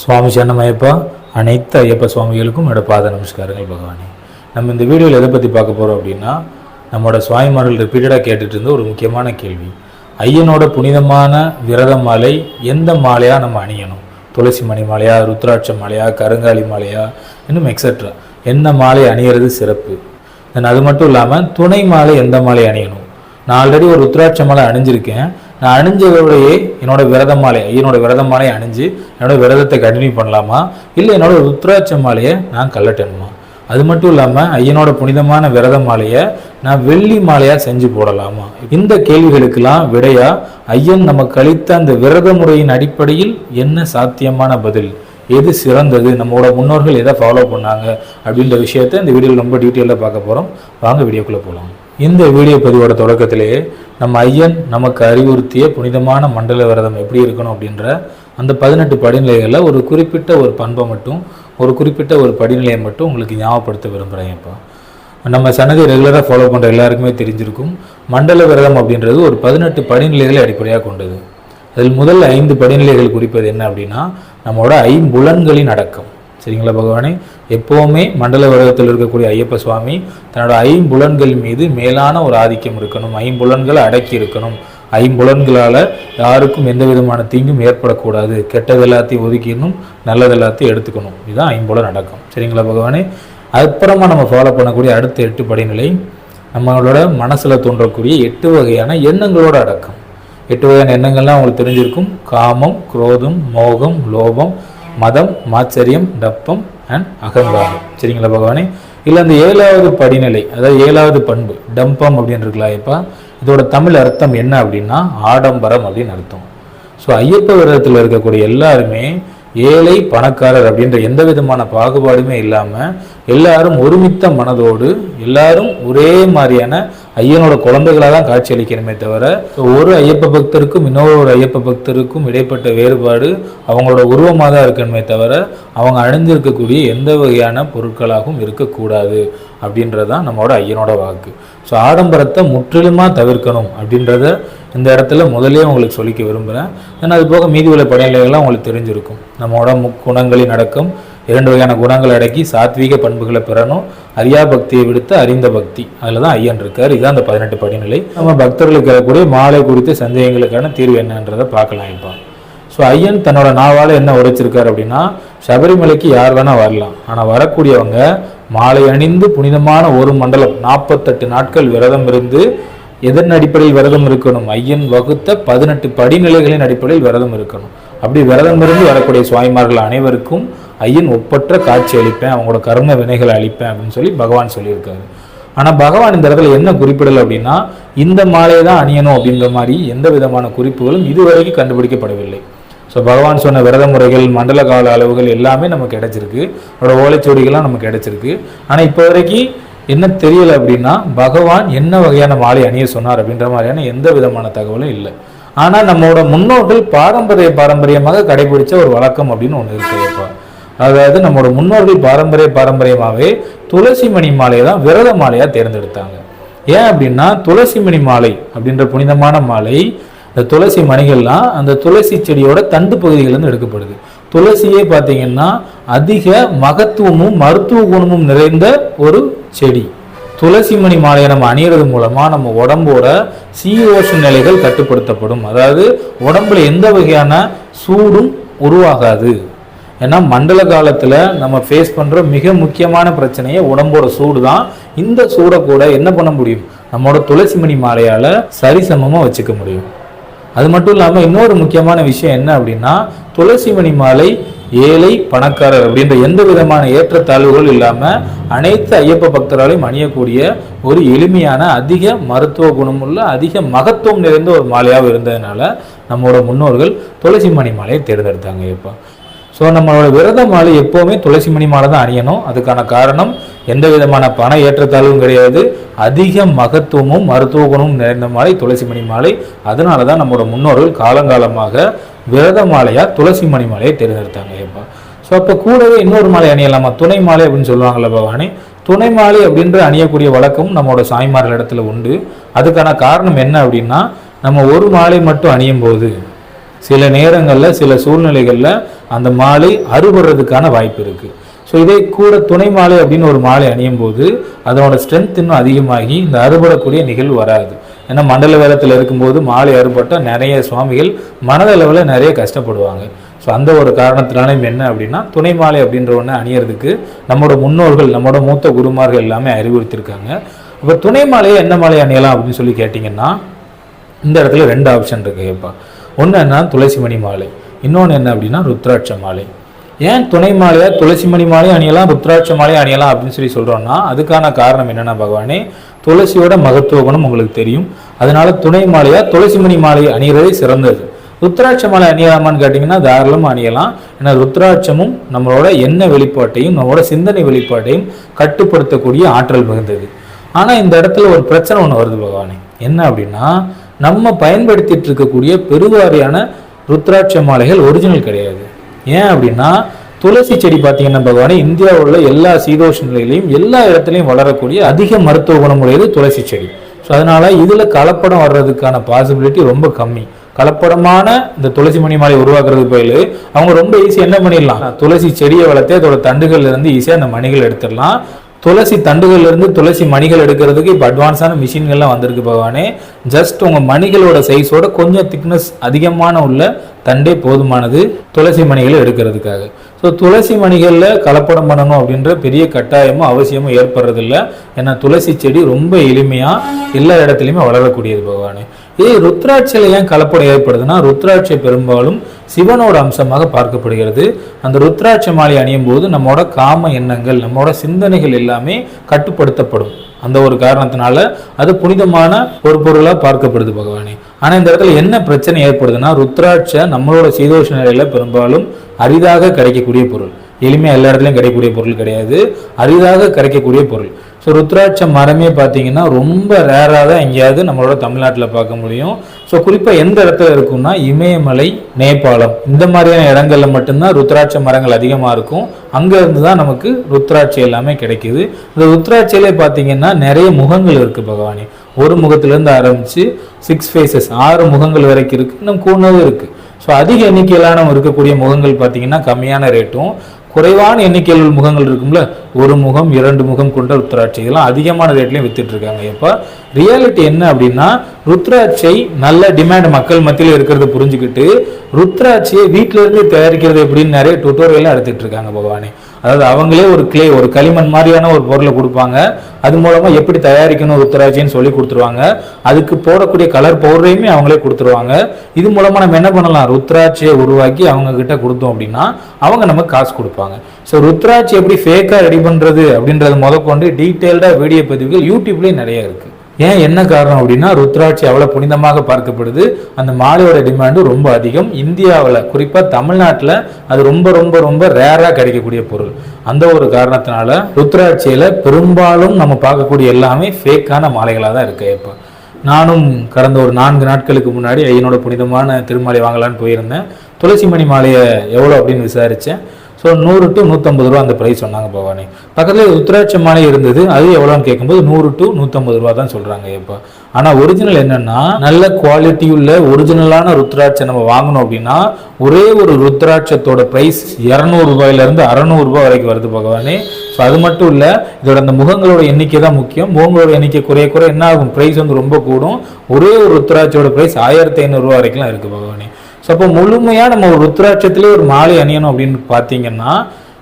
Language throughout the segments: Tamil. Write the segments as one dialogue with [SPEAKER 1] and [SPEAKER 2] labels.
[SPEAKER 1] சுவாமி சரணமையப்பா. அனைத்து ஐயப்ப சுவாமிகளுக்கும் என்னோட பாத நமஸ்காரங்கள் பகவானே. நம்ம இந்த வீடியோவில் எதை பற்றி பார்க்க போகிறோம் அப்படின்னா, நம்மளோட சுவாமிமார்கள் ரிப்பீட்டடாக கேட்டுட்டு இருந்த ஒரு முக்கியமான கேள்வி, ஐயனோட புனிதமான விரத மாலை எந்த மாலையாக நம்ம அணியணும்? துளசி மணி மாலையா, ருத்ராட்ச மாலையா, கருங்காலி மாலையா, இன்னும் எக்ஸட்ரா என்ன மாலை அணியிறது சிறப்பு? தென் அது மட்டும் இல்லாமல் துணை மாலை எந்த மாலை அணியணும்? நான் ஆல்ரெடி ஒரு ருத்ராட்ச மாலை அணிஞ்சிருக்கேன். நான் அணிஞ்சதோடையே என்னோட விரத மாலை, ஐயனோட விரத மாலையை அணிஞ்சு என்னோட விரதத்தை கண்டினியூ பண்ணலாமா, இல்லை என்னோட ருத்ராட்ச மாலையை நான் கல்லட்டணுமா? அது மட்டும் இல்லாமல் ஐயனோட புனிதமான விரத மாலையை நான் வெள்ளி மாலையாக செஞ்சு போடலாமா? இந்த கேள்விகளுக்கெல்லாம் விடையா ஐயன் நமக்கு அளித்த அந்த விரத முறையின் அடிப்படையில் என்ன சாத்தியமான பதில், எது சிறந்தது, நம்மளோட முன்னோர்கள் எதை ஃபாலோ பண்ணாங்க அப்படின்ற விஷயத்தை இந்த வீடியோவில் ரொம்ப டீட்டெயிலாக பார்க்க போகிறோம். வாங்க வீடியோக்குள்ளே போகலாம். இந்த வீடியோ பதிவோட தொடக்கத்திலேயே நம்ம ஐயன் நமக்கு அறிவுறுத்திய புனிதமான மண்டல விரதம் எப்படி இருக்கணும் அப்படின்ற அந்த 18 படிநிலைகளில் ஒரு குறிப்பிட்ட ஒரு பண்பை மட்டும், ஒரு குறிப்பிட்ட ஒரு படிநிலையை மட்டும் உங்களுக்கு ஞாபகப்படுத்த விரும்புகிறேன். இப்போ நம்ம சேனலை ரெகுலராக ஃபாலோ பண்ணுற எல்லாருக்குமே தெரிஞ்சிருக்கும், மண்டல விரதம் அப்படின்றது ஒரு 18 படிநிலைகளை அடிப்படையாக கொண்டது. அதில் முதல் 5 படிநிலைகள் குறிப்பது என்ன அப்படின்னா, நம்மளோட ஐம்புலன்களின் அடக்கம். சரிங்களா பகவானே? எப்போவுமே மண்டல விரதத்தில் இருக்கக்கூடிய ஐயப்ப சுவாமி தன்னோட ஐம்புலன்கள் மீது மேலான ஒரு ஆதிக்கம் இருக்கணும், ஐம்புலன்களை அடக்கி இருக்கணும், ஐம்புலன்களால் யாருக்கும் எந்த விதமான தீங்கும் ஏற்படக்கூடாது, கெட்டது எல்லாத்தையும் ஒதுக்கிடணும், நல்லது எல்லாத்தையும் எடுத்துக்கணும். இதுதான் ஐம்புலன் அடக்கம். சரிங்களா பகவானே? அப்புறமா நம்ம ஃபாலோ பண்ணக்கூடிய அடுத்த 8 படிநிலை நம்மளோட மனசில் தோன்றக்கூடிய 8 வகையான எண்ணங்களோட அடக்கம். 8 வகையான எண்ணங்கள்லாம் உங்களுக்கு தெரிஞ்சிருக்கும். காமம், குரோதம், மோகம், லோபம், மதம், மாச்சரியம், டப்பம் அண்ட் அகங்காரம். சரிங்களா பகவானே? இல்லை அந்த 7வது படிநிலை, அதாவது 7வது பண்பு டம்பம் அப்படின்னு இருக்கலாம். இப்போ இதோட தமிழ் அர்த்தம் என்ன அப்படின்னா ஆடம்பரம் அப்படின்னு அர்த்தம். ஸோ ஐயப்ப விரதத்தில் இருக்கக்கூடிய எல்லாருமே ஏழை பணக்காரர் அப்படின்ற எந்த விதமான பாகுபாடுமே இல்லாமல் எல்லாரும் ஒருமித்த மனதோடு எல்லாரும் ஒரே மாதிரியான ஐயனோட குழந்தைகளாக தான் காட்சி அளிக்கணுமே தவிர, ஒரு ஐயப்ப பக்தருக்கும் இன்னொரு ஐயப்ப பக்தருக்கும் இடைப்பட்ட வேறுபாடு அவங்களோட உருவமாக தான் இருக்கணுமே தவிர அவங்க அணிஞ்சிருக்கக்கூடிய எந்த வகையான பொருட்களாகவும் இருக்கக்கூடாது அப்படின்றதான் நம்மளோட ஐயனோட வாக்கு. ஸோ ஆடம்பரத்தை முற்றிலுமாக தவிர்க்கணும் அப்படின்றத இந்த இடத்துல முதலே உங்களுக்கு சொல்லிக்க விரும்புகிறேன். ஏன்னா அது போக மீதி உள்ள படிநிலைகள்லாம் உங்களுக்கு தெரிஞ்சிருக்கும். நம்மளோட முக்குணங்களின் அடக்கம், 2 வகையான குணங்கள் அடக்கி சாத்வீக பண்புகளை பெறணும், அறியா பக்தியை விடுத்து அறிந்த பக்தி, அதில் தான் ஐயன் இருக்கார். இதுதான் அந்த 18 படிநிலை. நம்ம பக்தர்களுக்கு இருக்கக்கூடிய மாலை குறித்த சந்தேகங்களுக்கான தீர்வு என்னன்றதை பார்க்கலாம் இப்போ. ஸோ ஐயன் தன்னோட நாவால் என்ன உரைச்சிருக்காரு அப்படின்னா, சபரிமலைக்கு யார் வேணால் வரலாம், ஆனால் வரக்கூடியவங்க மாலை அணிந்து புனிதமான ஒரு மண்டலம் 48 நாட்கள் விரதம் இருந்து எதன் அடிப்படையில் விரதம் இருக்கணும்? ஐயன் வகுத்த 18 படிநிலைகளின் அடிப்படையில் விரதம் இருக்கணும். அப்படி விரதம் இருந்து வரக்கூடிய சுவாமிமார்கள் அனைவருக்கும் ஐயன் ஒப்பற்ற காட்சி அளிப்பேன், அவங்களோட கர்ம வினைகளை அளிப்பேன் அப்படின்னு சொல்லி பகவான் சொல்லியிருக்காரு. ஆனால் பகவான் இந்த இடத்துல என்ன குறிப்பிடலை அப்படின்னா, இந்த மாலையை தான் அணியணும் அப்படின்ற மாதிரி எந்த விதமான குறிப்புகளும் இதுவரைக்கும் கண்டுபிடிக்கப்படவில்லை. ஸோ பகவான் சொன்ன விரத முறைகள், மண்டல கால அளவுகள் எல்லாமே நமக்கு கிடைச்சிருக்கு, அவரோட ஓலைச்சுவடிகள்லாம் நமக்கு கிடைச்சிருக்கு. ஆனால் இப்போ வரைக்கும் என்ன தெரியலை அப்படின்னா, பகவான் என்ன வகையான மாலை அணிய சொன்னார் அப்படின்ற மாதிரியான எந்த விதமான தகவலும் இல்லை. ஆனால் நம்மளோட முன்னோர்கள் பாரம்பரியமாக கடைபிடிச்ச ஒரு வழக்கம் அப்படின்னு ஒன்று இருக்குதுப்பா. அதாவது நம்மளோட முன்னோர்கள் பாரம்பரியமாகவே துளசி மணி மாலையை தான் விரத மாலையாக தேர்ந்தெடுத்தாங்க. ஏன் அப்படின்னா, துளசி மணி மாலை அப்படின்ற புனிதமான மாலை, இந்த துளசி மணிகள்லாம் அந்த துளசி செடியோட தண்டு பகுதிகளிலிருந்து எடுக்கப்படுது. துளசியே பார்த்தீங்கன்னா அதிக மகத்துவமும் மருத்துவ குணமும் நிறைந்த ஒரு செடி. துளசி மணி மாலையை நம்ம அணியறது மூலமாக நம்ம உடம்போட CO2 நிலைகள் கட்டுப்படுத்தப்படும். அதாவது உடம்புல எந்த வகையான சூடும் உருவாகாது. ஏன்னா மண்டல காலத்தில் நம்ம ஃபேஸ் பண்ணுற மிக முக்கியமான பிரச்சனையே உடம்போட சூடு தான். இந்த சூடை கூட என்ன பண்ண முடியும்? நம்மளோட துளசி மணி மாலையால் சரிசமமாக வச்சுக்க முடியும். அது மட்டும் இல்லாமல் இன்னொரு முக்கியமான விஷயம் என்ன அப்படின்னா, துளசி மணி மாலை ஏழை பணக்காரர் அப்படின்ற எந்த விதமான ஏற்றத்தாழ்வுகள் இல்லாமல் அனைத்து ஐயப்ப பக்தராலையும் அணியக்கூடிய ஒரு எளிமையான அதிக மருத்துவ குணமுள்ள அதிக மகத்துவம் நிறைந்த ஒரு மாலையாக இருந்ததுனால நம்மளோட முன்னோர்கள் துளசி மணி மாலையை தேர்ந்தெடுத்தாங்க இப்போ. ஸோ நம்மளோட விரத மாலை எப்போவுமே துளசி மணி மாலை தான் அணியணும். அதுக்கான காரணம் எந்த விதமான பண ஏற்றத்தாழ்வும் கிடையாது, அதிக மகத்துவமும் மருத்துவ குணமும் நிறைந்த மாலை துளசி மணி மாலை. அதனால தான் நம்மளோட முன்னோர்கள் காலங்காலமாக விரத மாலையாக துளசி மணி மாலையை தேர்ந்தெடுத்தாங்க இப்போ. ஸோ அப்போ கூடவே இன்னொரு மாலை அணியலாமா? துணை மாலை அப்படின்னு சொல்லுவாங்கள்ல பகவானே. துணை மாலை அப்படின்ற அணியக்கூடிய வழக்கம் நம்மளோட சாய்மார்கள் இடத்துல உண்டு. அதுக்கான காரணம் என்ன அப்படின்னா, நம்ம ஒரு மாலை மட்டும் அணியும் போது சில நேரங்களில் சில சூழ்நிலைகளில் அந்த மாலை அறுபடுறதுக்கான வாய்ப்பு இருக்குது. ஸோ இதே கூட துணை மாலை அப்படின்னு ஒரு மாலை அணியும் போது அதனோட ஸ்ட்ரென்த் இன்னும் அதிகமாகி இந்த அறுபடக்கூடிய நிகழ்வு வராது. ஏன்னா மண்டல வேலத்தில் இருக்கும்போது மாலை அறுபட்டால் நிறைய சுவாமிகள் மனதளவில் நிறைய கஷ்டப்படுவாங்க. ஸோ அந்த ஒரு காரணத்தினாலும் என்ன அப்படின்னா துணை மாலை அப்படின்ற ஒன்று அணியறதுக்கு நம்மளோட முன்னோர்கள், நம்மளோட மூத்த குருமார்கள் எல்லாமே அறிவுறுத்திருக்காங்க. இப்போ துணை மாலையை என்ன மாலை அணியலாம் அப்படின்னு சொல்லி கேட்டிங்கன்னா இந்த இடத்துல 2 ஆப்ஷன் இருக்குது. இப்போ ஒன்று என்ன துளசி மணி மாலை, இன்னொன்று என்ன அப்படின்னா ருத்ராட்ச மாலை. ஏன் துணை மாலையா துளசி மணி மாலை அணியலாம், ருத்ராட்ச மாலை அணியலாம் அப்படின்னு சொல்லி சொல்கிறோன்னா அதுக்கான காரணம் என்னென்னா பகவானே, துளசியோட மகத்துவ குணம் உங்களுக்கு தெரியும். அதனால துணை மாலையா துளசி மணி மாலை அணியறதே சிறந்தது. ருத்ராட்ச மாலை அணியலாமான்னு கேட்டிங்கன்னா தாராளமாக அணியலாம். ஏன்னா ருத்ராட்சமும் நம்மளோட எண்ண வெளிப்பாட்டையும் நம்மளோட சிந்தனை வெளிப்பாட்டையும் கட்டுப்படுத்தக்கூடிய ஆற்றல் மிகுந்தது. ஆனால் இந்த இடத்துல ஒரு பிரச்சனை ஒன்று வருது பகவானே. என்ன அப்படின்னா நம்ம பயன்படுத்திட்டு இருக்கக்கூடிய பெருவாரியான ருத்ராட்ச மாலைகள் ஒரிஜினல் கிடையாது. ஏன் அப்படின்னா துளசி செடி பார்த்தீங்கன்னா பகவானே இந்தியாவில் உள்ள எல்லா சீதோஷ நிலையிலையும் எல்லா இடத்துலையும் வளரக்கூடிய அதிக மருத்துவ குணமுடையது துளசி செடி. ஸோ அதனால இதில் கலப்படம் வர்றதுக்கான பாசிபிலிட்டி ரொம்ப கம்மி. கலப்படமான இந்த துளசி மணி மாலை உருவாக்குறது போயில அவங்க ரொம்ப ஈஸியாக என்ன பண்ணிடலாம், துளசி செடியை வளர்த்து அதோட தண்டுகள்ல இருந்து ஈஸியாக அந்த மணிகள் எடுத்துடலாம். துளசி தண்டுகள்ல இருந்து துளசி மணிகள் எடுக்கிறதுக்கு இப்போ அட்வான்ஸான மிஷின்கள்லாம் வந்திருக்கு பகவானே. ஜஸ்ட் உங்கள் மணிகளோட சைஸோட கொஞ்சம் திக்னஸ் அதிகமான உள்ள தண்டே போதுமானது துளசி மணிகளை எடுக்கிறதுக்காக. ஸோ துளசி மணிகளில் கலப்படம் பண்ணணும் அப்படின்ற பெரிய கட்டாயமும் அவசியமும் ஏற்படுறதில்லை. ஏன்னா துளசி செடி ரொம்ப எளிமையாக எல்லா இடத்துலையுமே வளரக்கூடியது பகவானே. இதே ருத்ராட்சியில் ஏன் கலப்படம் ஏற்படுதுன்னா ருத்ராட்சை பெரும்பாலும் சிவனோட அம்சமாக பார்க்கப்படுகிறது. அந்த ருத்ராட்ச மாலை அணியும் போது நம்மளோட காம எண்ணங்கள், நம்மளோட சிந்தனைகள் எல்லாமே கட்டுப்படுத்தப்படும். அந்த ஒரு காரணத்தினால அது புனிதமான ஒரு பொருளாக பார்க்கப்படுது பகவானே. ஆனால் இந்த இடத்துல என்ன பிரச்சனை ஏற்படுதுன்னா ருத்ராட்சை நம்மளோட சீதோஷ நிலையில பெரும்பாலும் அரிதாக கிடைக்கக்கூடிய பொருள். எளிமையாக எல்லா இடத்துலையும் கிடைக்கக்கூடிய பொருள் கிடையாது, அரிதாக கிடைக்கக்கூடிய பொருள். ஸோ ருத்ராட்ச மரமே பார்த்தீங்கன்னா ரொம்ப ரேராக தான் எங்கேயாவது நம்மளோட தமிழ்நாட்டில் பார்க்க முடியும். ஸோ குறிப்பாக எந்த இடத்துல இருக்குன்னா இமயமலை, நேபாளம் இந்த மாதிரியான இடங்கள்ல மட்டும்தான் ருத்ராட்ச மரங்கள் அதிகமாக இருக்கும். அங்கேருந்து தான் நமக்கு ருத்ராட்சை எல்லாமே கிடைக்குது. இந்த ருத்ராட்சையிலே பார்த்தீங்கன்னா நிறைய முகங்கள் இருக்குது பகவானே. ஒரு முகத்திலேருந்து ஆரம்பித்து 6 ஃபேஸஸ் 6 முகங்கள் வரைக்கும் இருக்குது, இன்னும் கூடவும் இருக்குது. ஸோ அதிக எண்ணிக்கையிலான இருக்கக்கூடிய முகங்கள் பார்த்தீங்கன்னா கம்மியான ரேட்டும், குறைவான எண்ணிக்கையில் முகங்கள் இருக்கும்ல, 1 முகம் 2 முகம் கொண்ட ருத்ராட்சை இதெல்லாம் அதிகமான ரேட்லையும் வித்துட்டு இருக்காங்க. இப்போ ரியாலிட்டி என்ன அப்படின்னா ருத்ராட்சை நல்ல டிமாண்ட் மக்கள் மத்தியில் இருக்கிறத புரிஞ்சுக்கிட்டு ருத்ராட்சியை வீட்டில இருந்து தயாரிக்கிறது எப்படின்னு நிறைய டுட்டோரியெல்லாம் எடுத்துட்டு இருக்காங்க பகவானே. அதாவது அவங்களே ஒரு கிளே, ஒரு களிமண் மாதிரியான ஒரு பொருளை கொடுப்பாங்க. அது மூலமா எப்படி தயாரிக்கணும் ருத்ராட்சின்னு சொல்லி கொடுத்துருவாங்க. அதுக்கு போடக்கூடிய கலர் பவுடரையுமே அவங்களே கொடுத்துருவாங்க. இது மூலமா நம்ம என்ன பண்ணலாம், ருத்ராட்சியை உருவாக்கி அவங்க கிட்ட கொடுத்தோம் அப்படின்னா அவங்க நமக்கு காசு கொடுப்பாங்க. ஸோ ருத்ராட்சி எப்படி ஃபேக்காக ரெடி பண்ணுறது அப்படின்றது முதற்கொண்டு டீட்டெயில்டாக வீடியோ பதிவுகள் யூடியூப்லேயே நிறைய இருக்குது. ஏன் என்ன காரணம் அப்படின்னா ருத்ராட்சி அவ்வளோ புனிதமாக பார்க்கப்படுது. அந்த மாலையோட டிமாண்டு ரொம்ப அதிகம். இந்தியாவில் குறிப்பாக தமிழ்நாட்டில் அது ரொம்ப ரொம்ப ரொம்ப ரேராக கிடைக்கக்கூடிய பொருள். அந்த ஒரு காரணத்தினால ருத்ராட்சியில் பெரும்பாலும் நம்ம பார்க்கக்கூடிய எல்லாமே ஃபேக்கான மாலைகளாக தான் இருக்கு. இப்போ நானும் கடந்த ஒரு 4 நாட்களுக்கு முன்னாடி ஐயனோட புனிதமான திருமாலை வாங்கலான்னு போயிருந்தேன். துளசி மணி மாலையை எவ்வளோ அப்படின்னு விசாரித்தேன். ஸோ 100 to 150 ரூபா அந்த ப்ரைஸ் சொன்னாங்க பவானி. பக்கத்தில் ருத்ராட்ச மாலை இருந்தது, அது எவ்வளோன்னு கேட்கும்போது 100 to 150 ரூபா தான் சொல்கிறாங்க இப்போ. ஆனால் ஒரிஜினல் என்னென்னா நல்ல குவாலிட்டி உள்ள ஒரிஜினலான ருத்ராட்சை நம்ம வாங்கணும் அப்படின்னா ஒரே ஒரு ருத்ராட்சத்தோட ப்ரைஸ் 200 ரூபாயிலேருந்து 600 ரூபாய் வரைக்கும் வருது பகவானே. ஸோ அது மட்டும் இல்லை, இதோட அந்த முகங்களோட எண்ணிக்கை தான் முக்கியம். முகங்களோட எண்ணிக்கை குறைய குறைய என்ன ஆகும், ப்ரைஸ் வந்து ரொம்ப கூடும். ஒரே ஒரு ருத்ராட்சோட ப்ரைஸ் 1500 ரூபா வரைக்கும்லாம் இருக்குது பகவானே. ஸோ அப்போ முழுமையாக நம்ம ஒரு ருத்ராட்சத்திலே ஒரு மாலை அணியணும் அப்படின்னு பார்த்தீங்கன்னா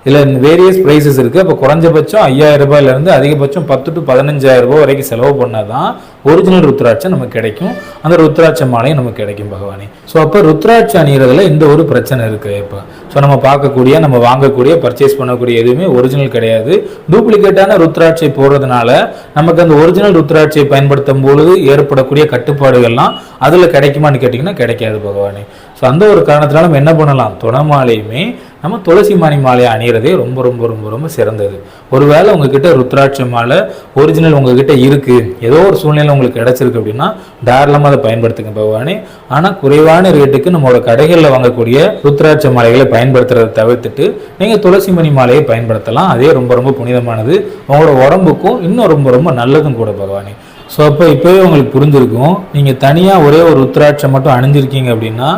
[SPEAKER 1] இதில் வேரியஸ் ப்ரைஸஸ் இருக்குது. அப்போ குறைஞ்சபட்சம் 5000 ரூபாயிலேருந்து அதிகபட்சம் 10 to 15000 ரூபாய் வரைக்கும் செலவு பண்ணால் தான் ஒரிஜினல் ருத்ராட்சம் நமக்கு கிடைக்கும். அந்த ருத்ராட்ச மாலையும் நமக்கு கிடைக்கும் பகவானே. ஸோ அப்போ ருத்ராட்சம் அணிகிறதுல இந்த ஒரு பிரச்சனை இருக்குது இப்போ. ஸோ நம்ம பார்க்கக்கூடிய, நம்ம வாங்கக்கூடிய, பர்ச்சேஸ் பண்ணக்கூடிய எதுவுமே ஒரிஜினல் கிடையாது. டூப்ளிகேட்டான ருத்ராட்சை போடுறதுனால நமக்கு அந்த ஒரிஜினல் ருத்ராட்சியை பயன்படுத்தும் பொழுது ஏற்படக்கூடிய கட்டுப்பாடுகள்லாம் அதில் கிடைக்குமான்னு கேட்டிங்கன்னா கிடைக்காது பகவானே. ஸோ அந்த ஒரு காரணத்தினால நம்ம என்ன பண்ணலாம், துணமாலையுமே நம்ம துளசி மணி மாலையை அணிகிறதே ரொம்ப ரொம்ப ரொம்ப ரொம்ப சிறந்தது. ஒருவேளை உங்ககிட்ட ருத்ராட்ச மாலை ஒரிஜினல் உங்ககிட்ட இருக்குது, ஏதோ ஒரு சூழ்நிலை உங்களுக்கு கிடைச்சிருக்கு அப்படின்னா தாராளமாக அதை பயன்படுத்துங்க பகவானே. ஆனால் குறைவான ரேட்டுக்கு நம்மளோட கடைகளில் வாங்கக்கூடிய ருத்ராட்ச மாலைகளை பயன்படுத்துறதை தவிர்த்துட்டு நீங்கள் துளசி மணி மாலையை பயன்படுத்தலாம். அதே ரொம்ப ரொம்ப புனிதமானது, உங்களோட உடம்புக்கும் இன்னும் ரொம்ப ரொம்ப நல்லதும் கூட பகவானே. ஸோ அப்போ இப்போவே உங்களுக்கு புரிஞ்சிருக்கும், நீங்கள் தனியாக ஒரே ஒரு ருத்ராட்சம் மட்டும் அணிஞ்சிருக்கீங்க அப்படின்னா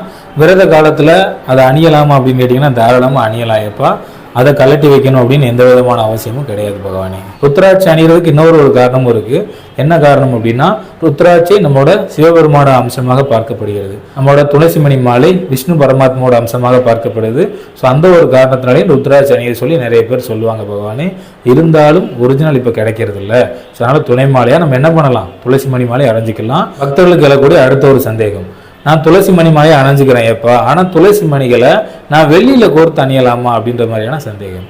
[SPEAKER 1] விரத காலத்தில் அதை அணியலாமா அப்படின்னு கேட்டிங்கன்னா தாராளமாக அணியலாம் ஐயப்பா. அதை கலட்டி வைக்கணும் அப்படின்னு எந்த விதமான அவசியமும் கிடையாது பகவானே. ருத்ராட்சி அணிகிறதுக்கு இன்னொரு காரணமும் இருக்குது. என்ன காரணம் அப்படின்னா, ருத்ராட்சி நம்மளோட சிவபெருமானோட அம்சமாக பார்க்கப்படுகிறது. நம்மளோட துளசி மணி மாலை விஷ்ணு பரமாத்மாவோட அம்சமாக பார்க்கப்படுது. ஸோ அந்த ஒரு காரணத்தினாலே ருத்ராட்சி அணியை சொல்லி நிறைய பேர் சொல்லுவாங்க பகவானே. இருந்தாலும் ஒரிஜினல் இப்போ கிடைக்கிறது இல்லை. ஸோ அதனால் துணை மாலையாக நம்ம என்ன பண்ணலாம், துளசி மணி மாலை அணிஞ்சிக்கலாம். பக்தர்களுக்கு எழக்கூடிய அடுத்த ஒரு சந்தேகம், நான் துளசி மணி மாலையை அணிஞ்சுக்கிறேன் எப்போ, ஆனால் துளசி மணிகளை நான் வெளியில் கோர்த்து அணியலாமா அப்படின்ற மாதிரியான சந்தேகம்.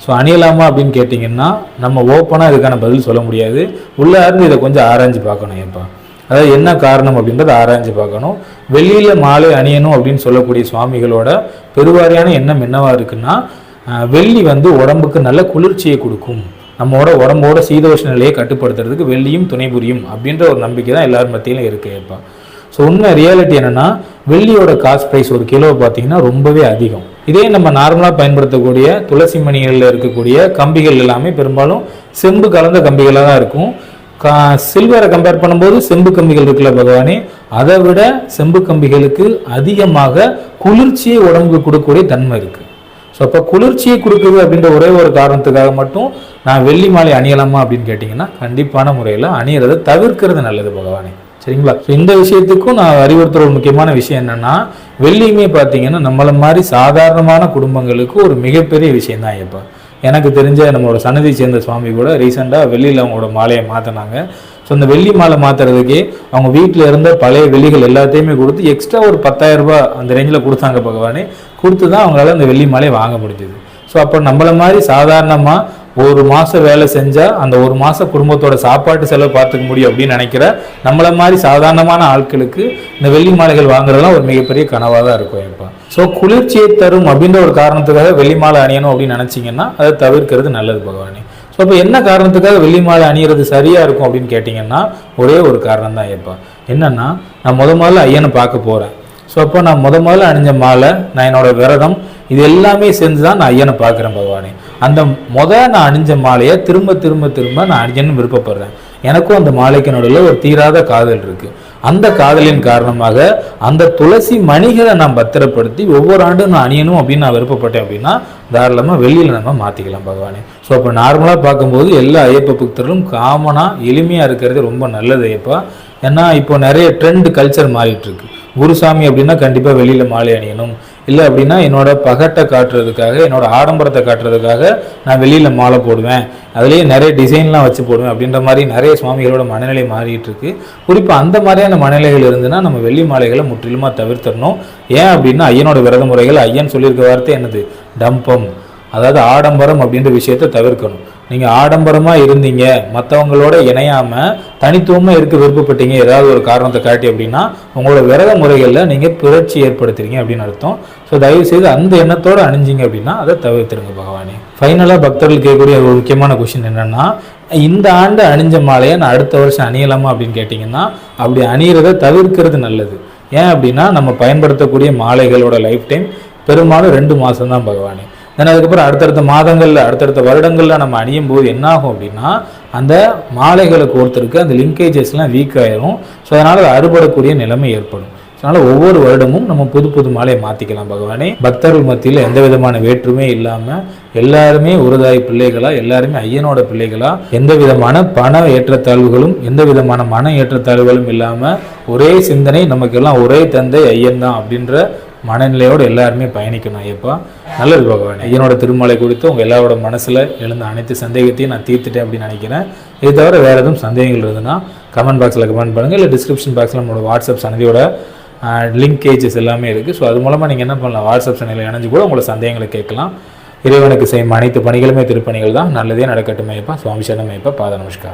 [SPEAKER 1] ஸோ அணியலாமா அப்படின்னு கேட்டிங்கன்னா நம்ம ஓப்பனாக இதுக்கான பதில் சொல்ல முடியாது. உள்ளே இருந்து இதை கொஞ்சம் ஆராய்ஞ்சு பார்க்கணும் எப்போ, அதாவது என்ன காரணம் அப்படின்றத ஆராய்ஞ்சு பார்க்கணும். வெளியில் மாலை அணியணும் அப்படின்னு சொல்லக்கூடிய சுவாமிகளோட பெருவாரியான எண்ணம் என்னவா இருக்குன்னா, வெள்ளி உடம்புக்கு நல்ல குளிர்ச்சியை கொடுக்கும், நம்மளோட உடம்போட சீதோஷ்ண நிலையை கட்டுப்படுத்துறதுக்கு வெள்ளியும் துணை புரியும் அப்படின்ற ஒரு நம்பிக்கை தான் எல்லார் மத்தியிலும் இருக்குது எப்போ. ஸோ உண்மை ரியாலிட்டி என்னென்னா, வெள்ளியோட காஸ்ட் ப்ரைஸ் ஒரு கிலோ பார்த்தீங்கன்னா ரொம்பவே அதிகம். இதே நம்ம நார்மலாக பயன்படுத்தக்கூடிய துளசி மணிகளில் இருக்கக்கூடிய கம்பிகள் எல்லாமே பெரும்பாலும் செம்பு கலந்த கம்பிகளாக தான் இருக்கும். சில்வரை கம்பேர் பண்ணும்போது செம்பு கம்பிகள் இருக்குல்ல பகவானே, அதை விட செம்பு கம்பிகளுக்கு அதிகமாக குளிர்ச்சியை உடம்புக்கு கொடுக்கக்கூடிய தன்மை இருக்குது. ஸோ அப்போ குளிர்ச்சியை கொடுக்குது அப்படின்ற ஒரே ஒரு காரணத்துக்காக மட்டும் நான் வெள்ளி மாலை அணியலாமா அப்படின்னு கேட்டிங்கன்னா கண்டிப்பான முறையில் அணியறதை தவிர்க்கிறது நல்லது பகவானே. சரிங்களா? ஸோ இந்த விஷயத்துக்கும் நான் அறிவுறுத்துற ஒரு முக்கியமான விஷயம் என்னென்னா, வெள்ளியுமே பார்த்தீங்கன்னா நம்மளை மாதிரி சாதாரணமான குடும்பங்களுக்கு ஒரு மிகப்பெரிய விஷயம் தான் ஐயப்பா. எனக்கு தெரிஞ்ச நம்மளோட சன்னதியை சேர்ந்த சுவாமி கூட ரீசெண்டாக வெள்ளியில் அவங்களோட மாலையை மாற்றினாங்க. ஸோ அந்த வெள்ளி மாலை மாற்றுறதுக்கே அவங்க வீட்டில் இருந்த பழைய வெள்ளிகள் எல்லாத்தையுமே கொடுத்து எக்ஸ்ட்ரா ஒரு 10,000 ரூபாய் அந்த ரேஞ்சில் கொடுத்தாங்க பகவானே. கொடுத்து தான் அவங்களால அந்த வெள்ளி மாலையை வாங்க முடிஞ்சுது. ஸோ அப்போ நம்மளை மாதிரி சாதாரணமாக ஒரு மாதம் வேலை செஞ்சால் அந்த ஒரு மாதம் குடும்பத்தோட சாப்பாட்டு செலவு பார்த்துக்க முடியும் அப்படின்னு நினைக்கிற நம்மளை மாதிரி சாதாரணமான ஆட்களுக்கு இந்த வெள்ளி மாலைகள் வாங்குறதுலாம் ஒரு மிகப்பெரிய கனவாக தான் இருக்கும் இப்போ. ஸோ குளிர்ச்சியை தரும் அப்படின்ற ஒரு காரணத்துக்காக வெள்ளி மாலை அணியணும் அப்படின்னு நினச்சிங்கன்னா அதை தவிர்க்கிறது நல்லது பகவானே. ஸோ அப்போ என்ன காரணத்துக்காக வெள்ளி மாலை அணியிறது சரியாக இருக்கும் அப்படின்னு கேட்டிங்கன்னா ஒரே ஒரு காரணம் தான் ஐயப்பா. என்னென்னா, நான் முதல்ல ஐயனை பார்க்க போகிறேன். ஸோ அப்போ நான் முதல்ல அணிஞ்ச மாலை, நான் என்னோட விரதம், இது எல்லாமே சேர்ந்து தான் நான் ஐயனை பார்க்குறேன் பகவானே. அந்த நான் அணிஞ்ச மாலையை திரும்ப திரும்ப திரும்ப நான் அணியன்னு விருப்பப்படுறேன். எனக்கும் அந்த மாலைக்கு நடுவில் ஒரு தீராத காதல் இருக்குது. அந்த காதலின் காரணமாக அந்த துளசி மணிகளை நான் பத்திரப்படுத்தி ஒவ்வொரு ஆண்டும் நான் அணியணும் அப்படின்னு நான் விருப்பப்பட்டேன் அப்படின்னா தாராளமாக வெளியில் நம்ம மாற்றிக்கலாம் பகவானே. ஸோ அப்போ நார்மலாக பார்க்கும்போது எல்லா ஐயப்ப பக்தர்களும் காமனாக எளிமையாக இருக்கிறது ரொம்ப நல்லது ஐயப்பா. ஏன்னா இப்போ நிறைய ட்ரெண்ட் கல்ச்சர் மாறிட்டு இருக்கு. குருசாமி அப்படின்னா கண்டிப்பாக வெளியில் மாலை அணியணும், இல்லை அப்படின்னா என்னோட பகட்டை காட்டுறதுக்காக, என்னோட ஆடம்பரத்தை காட்டுறதுக்காக நான் வெளியில் மாலை போடுவேன், அதுலேயே நிறைய டிசைன்லாம் வச்சு போடுவேன் அப்படின்ற மாதிரி நிறைய சுவாமிகளோட மனநிலை மாறிட்டு இருக்கு. குறிப்பாக அந்த மாதிரியான மனநிலைகள் இருந்துன்னா நம்ம வெள்ளி மாலைகளை முற்றிலுமாக தவிர்த்தரணும். ஏன் அப்படின்னா ஐயனோட விரத முறைகள், ஐயன் சொல்லியிருக்க வார்த்தை என்னது, டம்பம், அதாவது ஆடம்பரம் அப்படின்ற விஷயத்தை தவிர்க்கணும். நீங்கள் ஆடம்பரமாக இருந்தீங்க, மற்றவங்களோட இணையாமல் தனித்துவமாக இருக்க விருப்பப்பட்டீங்க ஏதாவது ஒரு காரணத்தை காட்டி அப்படின்னா உங்களோட விரத முறைகளில் நீங்கள் புரட்சி ஏற்படுத்துறீங்க அப்படின்னு அர்த்தம். ஸோ தயவுசெய்து அந்த எண்ணத்தோடு அணிஞ்சிங்க அப்படின்னா அதை தவிர்த்துருங்க பகவானே. ஃபைனலாக பக்தர்கள் கேட்கக்கூடிய ஒரு முக்கியமான கொஸ்டின் என்னென்னா, இந்த ஆண்டு அணிஞ்ச மாலையை நான் அடுத்த வருஷம் அணியலாமா அப்படின்னு கேட்டிங்கன்னா அப்படி அணியிறதை தவிர்க்கிறது நல்லது. ஏன் அப்படின்னா நம்ம பயன்படுத்தக்கூடிய மாலைகளோட லைஃப் டைம் பெரும்பாலும் 2 மாதம் தான் பகவானே. தென் அதுக்கப்புறம் அடுத்தடுத்த மாதங்களில் அடுத்தடுத்த வருடங்களில் நம்ம அணியும் போது என்னாகும் அப்படின்னா அந்த மாலைகளை கோர்த்துருக்கு அந்த லிங்கேஜஸ்லாம் வீக் ஆயிரும். ஸோ அதனால் அது அறுபடக்கூடிய நிலைமை ஏற்படும். அதனால் ஒவ்வொரு வருடமும் நம்ம புது புது மாலையை மாற்றிக்கலாம் பகவானே. பக்தர்கள் மத்தியில் எந்த விதமான வேற்றுமே இல்லாமல் எல்லாருமே ஒருதாய் பிள்ளைகளா, எல்லாருமே ஐயனோட பிள்ளைகளா, எந்த விதமான பண ஏற்றத்தாழ்வுகளும் எந்த விதமான மன ஏற்றத்தாழ்வுகளும் இல்லாமல் ஒரே சிந்தனை, நமக்கெல்லாம் ஒரே தந்தை ஐயன் தான் அப்படின்ற மனநிலையோடு எல்லாருமே பயணிக்கணும் ஐயப்பா. நல்லது பகவானே. ஐயனோட திருமலை குறித்து உங்கள் எல்லாரோட மனசில் எழுந்த அனைத்து சந்தேகத்தையும் நான் தீர்த்துட்டேன் அப்படின்னு நினைக்கிறேன். இது தவிர வேறு எதுவும் சந்தேகங்கள் இருந்ததுன்னா கமெண்ட் பாக்ஸில் கமெண்ட் பண்ணுங்கள், இல்லை டிஸ்கிரிப்ஷன் பாக்ஸில் நம்மளோட வாட்ஸ்அப் சன்னதியோட லிங்கேஜஸ் எல்லாமே இருக்குது. ஸோ அது மூலமாக நீங்கள் என்ன பண்ணலாம், வாட்ஸ்அப் சன்னதியில் இணைஞ்சு கூட உங்களோட சந்தேகங்களை கேட்கலாம். இறைவனுக்கு செய்யும் அனைத்து பணிகளுமே திருப்பணிகள் தான். நல்லதே நடக்கட்டும் ஐயப்பா. சுவாமி சரணம் ஐயப்பா. பாத நமஸ்காரம்.